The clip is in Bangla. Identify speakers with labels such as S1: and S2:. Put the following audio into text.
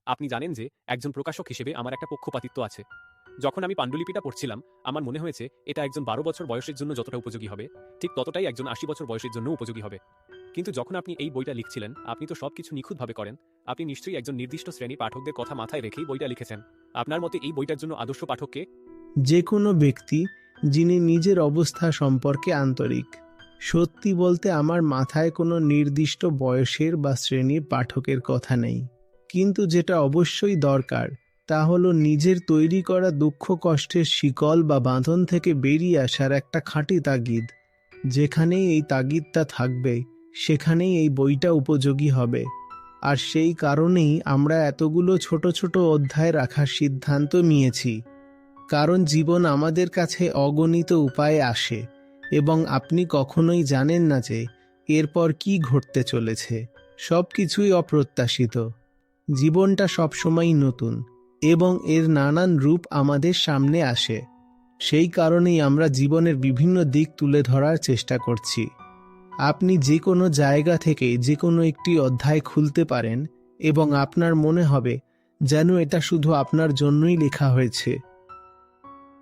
S1: আপনি জানেন যে একজন প্রকাশক হিসেবে আমার একটা পক্ষপাতিত্ব আছে। যখন আমি পাণ্ডুলিপিটা পড়ছিলাম, আমার মনে হয়েছে এটা একজন ১২ বছর বয়সের জন্য যতটা উপযোগী হবে, ঠিক ততটাই একজন ৮০ বছর বয়সের জন্য উপযোগী হবে। কিন্তু যখন আপনি এই বইটা লিখছিলেন, আপনি তো সবকিছু নিখুঁতভাবে করেন। আপনি নিশ্চয়ই একজন নির্দিষ্ট শ্রেণীর পাঠকদের কথা মাথায় রেখেই বইটা লিখেছেন। আপনার মতে এই বইটার জন্য আদর্শ পাঠক কে?
S2: যে কোনো ব্যক্তি যিনি নিজের অবস্থা সম্পর্কে আন্তরিক। সত্যি বলতে আমার মাথায় কোনো নির্দিষ্ট বয়সের বা শ্রেণীর পাঠকের কথা নেই, কিন্তু যেটা অবশ্যই দরকার তা হলো নিজের তৈরি করা দুঃখ কষ্টের শিকল বা বাঁধন থেকে বেরিয়ে আসার একটা খাঁটি তাগিদ। যেখানেই এই তাগিদটা থাকবে সেখানেই এই বইটা উপযোগী হবে। আর সেই কারণেই আমরা এতগুলো ছোট ছোট অধ্যায় রাখার সিদ্ধান্ত নিয়েছি, কারণ জীবন আমাদের কাছে অগণিত উপায়ে আসে এবং আপনি কখনোই জানেন না যে এরপর কি ঘটতে চলেছে। সব কিছুই অপ্রত্যাশিত। জীবনটা সবসময়ই নতুন এবং এর নানান রূপ আমাদের সামনে আসে। সেই কারণেই আমরা জীবনের বিভিন্ন দিক তুলে ধরার চেষ্টা করছি। আপনি যে কোনো জায়গা থেকে যে কোনো একটি অধ্যায় খুলতে পারেন এবং আপনার মনে হবে যেন এটা শুধু আপনার জন্যই লেখা হয়েছে।